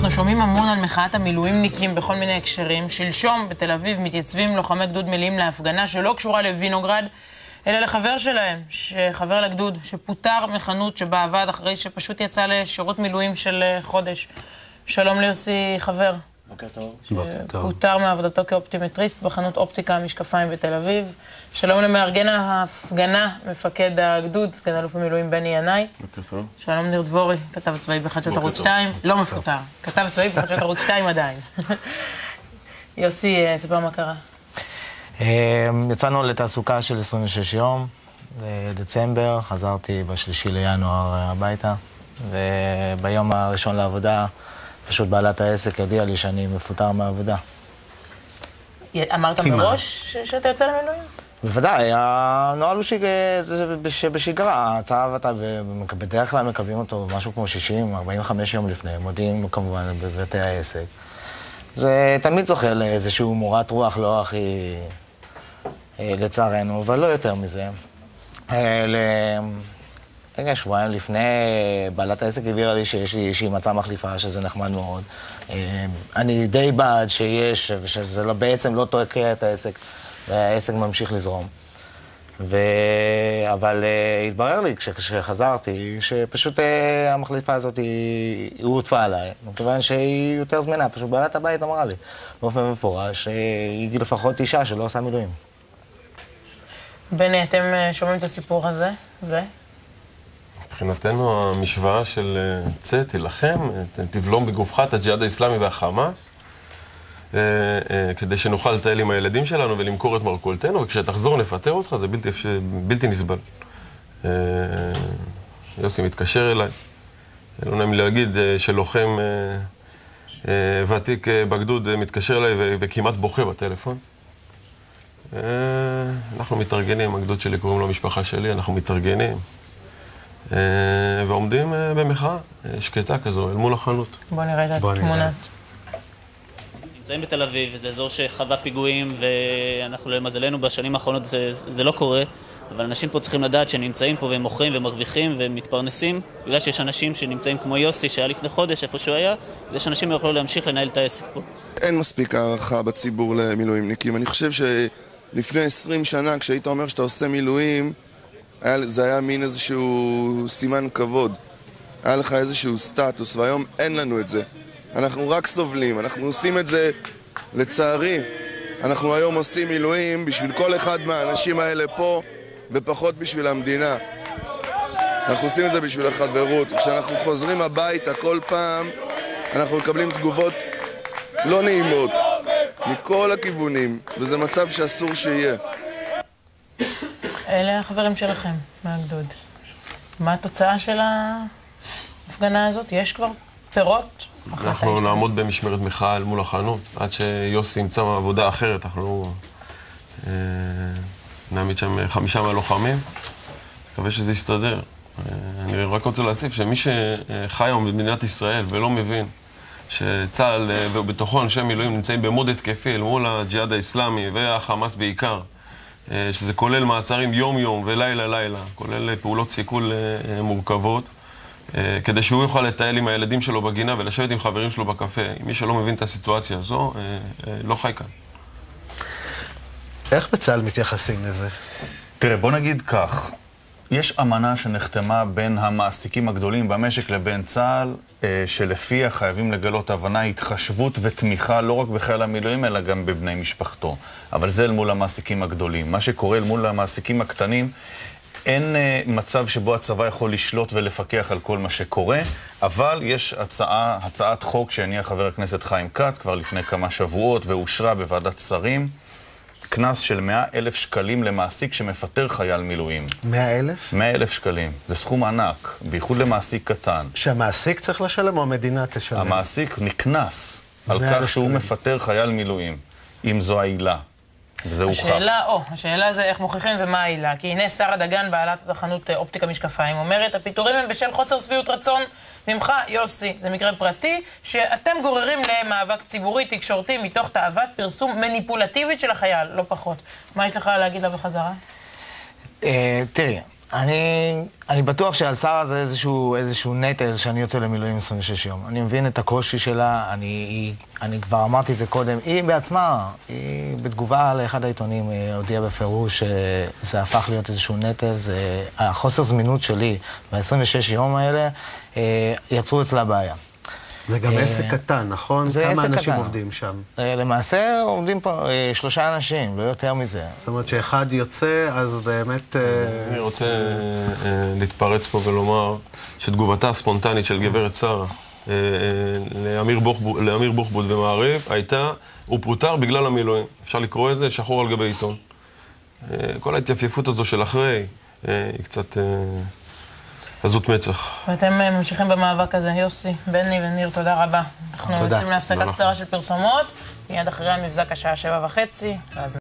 אנחנו שומעים המון על מחאת המילואימניקים בכל מיני הקשרים. שלשום בתל אביב מתייצבים לוחמי גדוד מלאים להפגנה שלא קשורה לוינוגרד, אלא לחבר שלהם, חבר לגדוד, שפוטר מחנות שבה עבד אחרי שפשוט יצא לשירות מילואים של חודש. שלום ליוסי חבר. בוקר טוב. פוטר מעבודתו כאופטימטריסט בחנות אופטיקה משקפיים בתל אביב. שלום למארגן ההפגנה, מפקד הגדוד, סגן אלוף במילואים בני ינאי. בוקר טוב. שלום ניר דבורי, כתב צבאי בחדשות ערוץ 2. לא מפוטר, כתב צבאי בחדשות ערוץ 2 עדיין. יוסי, ספר מה קרה. יצאנו לתעסוקה של 26 יום, בדצמבר, חזרתי ב3 לינואר הביתה, וביום הראשון לעבודה פשוט בעלת העסק הודיעה לי שאני מפוטר מהעבודה. אמרת מראש שאתה יוצא למילואים? בוודאי, הנוהל בשגרה, הצעה ואתה, בדרך כלל מקבלים אותו משהו כמו 60-45 יום לפני, מודיעים כמובן בבתי העסק. זה תמיד זוכה לאיזשהו מורת רוח, לא הכי לצערנו, אבל לא יותר מזה. רגע, שבועיים לפני, בעלת העסק העבירה לי שיש לי איזושהי מצאה מחליפה, שזה נחמד מאוד. אני די בעד שיש, ושזה בעצם לא תוקע את העסק, והעסק ממשיך לזרום. אבל התברר לי כשחזרתי, שפשוט המחליפה הזאת היא הוטפה עליי, מכיוון שהיא יותר זמנה. פשוט בעלת הבית אמרה לי, באופן מפורש, שהיא לפחות אישה שלא עושה מילואים. בני, אתם שומעים את הסיפור הזה, מבחינתנו המשוואה של צא, תילחם, תבלום בגופך את הג'יהאד האסלאמי והחמאס, כדי שנוכל לטייל עם הילדים שלנו ולמכור את מרכולתנו, וכשתחזור נפטר אותך, זה בלתי נסבל. יוסי מתקשר אליי, לא נעים להגיד שלוחם ותיק בגדוד מתקשר אליי וכמעט בוכה בטלפון. אנחנו מתארגנים, הגדוד שלי קוראים לו המשפחה שלי, אנחנו מתארגנים. ועומדים במחאה שקטה כזו, אל מול החנות. בוא נראה את התמונות. נמצאים בתל אביב, וזה אזור שחווה פיגועים, ואנחנו למזלנו בשנים האחרונות זה לא קורה, אבל אנשים פה צריכים לדעת שנמצאים פה והם מוכרים ומרוויחים ומתפרנסים, בגלל שיש אנשים שנמצאים כמו יוסי, שהיה לפני חודש איפה שהוא היה, כדי שאנשים יוכלו להמשיך לנהל את העסק פה. אין מספיק הערכה בציבור למילואימניקים. אני חושב שלפני 20 שנה, כשהיית אומר שאתה עושה מילואים, זה היה מין איזשהו סימן כבוד. היה לך איזשהו סטטוס, והיום אין לנו את זה. אנחנו רק סובלים, אנחנו עושים את זה לצערי. אנחנו היום עושים מילואים בשביל כל אחד מהאנשים האלה פה, ופחות בשביל המדינה. אנחנו עושים את זה בשביל החברות. כשאנחנו חוזרים הביתה כל פעם, אנחנו מקבלים תגובות לא נעימות, מכל הכיוונים, וזה מצב שאסור שיהיה. אלה החברים שלכם מהגדוד. מה התוצאה של ההפגנה הזאת? יש כבר פירות? אנחנו נעמוד במשמרת מחאה אל מול החנות, עד שיוסי ימצא עבודה אחרת. אנחנו נעמיד שם 5 מהלוחמים, מקווה שזה יסתדר. אני רק רוצה להוסיף שמי שחי היום במדינת ישראל ולא מבין שצה"ל ובתוכו אנשי מילואים נמצאים במוד התקפי אל מול הג'יהאד האסלאמי והחמאס בעיקר, שזה כולל מעצרים יום-יום ולילה-לילה, כולל פעולות סיכול מורכבות, כדי שהוא יוכל לטייל עם הילדים שלו בגינה ולשבת עם חברים שלו בקפה. מי שלא מבין את הסיטואציה הזו, לא חי כאן. איך בצה"ל מתייחסים לזה? תראה, בוא נגיד כך. יש אמנה שנחתמה בין המעסיקים הגדולים במשק לבין צה"ל, שלפיה חייבים לגלות הבנה, התחשבות ותמיכה לא רק בחייל המילואים, אלא גם בבני משפחתו. אבל זה אל מול המעסיקים הגדולים. מה שקורה אל מול המעסיקים הקטנים, אין מצב שבו הצבא יכול לשלוט ולפקח על כל מה שקורה, אבל יש הצעת חוק שהניח חבר הכנסת חיים כץ כבר לפני כמה שבועות, ואושרה בוועדת שרים, קנס של 100,000 שקלים למעסיק שמפטר חייל מילואים. 100,000? 100,000 שקלים. זה סכום ענק, בייחוד למעסיק קטן. שהמעסיק צריך לשלם או המדינה תשלם? המעסיק נקנס על כך שהוא מפטר חייל מילואים, אם זו העילה. וזה הוכח. השאלה זה איך מוכיחים ומה העילה. כי הנה שרה דגן, בעלת החנות אופטיקה משקפיים, אומרת, הפיטורים הם בשל חוסר שביעות רצון ממך, יוסי. זה מקרה פרטי שאתם גוררים למאבק ציבורי, תקשורתי, מתוך תאוות פרסום מניפולטיבית של החייל, לא פחות. מה יש לך להגיד לה בחזרה? תראי, אני בטוח שעל שרה זה איזשהו נטל שאני יוצא למילואים 26 יום. אני מבין את הקושי שלה, אני כבר אמרתי את זה קודם. היא בעצמה, היא בתגובה לאחד העיתונים הודיעה בפירוש שזה הפך להיות איזשהו נטל. החוסר זמינות שלי ב-26 יום האלה יצרו אצלה בעיה. זה גם עסק קטן, נכון? כמה אנשים עובדים שם? למעשה עובדים פה 3 אנשים, לא יותר מזה. זאת אומרת שאחד יוצא, אז באמת... אני רוצה להתפרץ פה ולומר שתגובתה הספונטנית של גברת שרה לאמיר בוחבוט ומעריב הייתה, הוא פוטר בגלל המילואים. אפשר לקרוא את זה שחור על גבי עיתון. כל ההתייפיפות הזו של אחרי היא קצת... עזות מצח. ואתם ממשיכים במאבק הזה, יוסי, בני וניר, תודה רבה. אנחנו יוצאים להפסקה קצרה של פרסומות, מיד אחרי המבזק השעה 7:30, ואז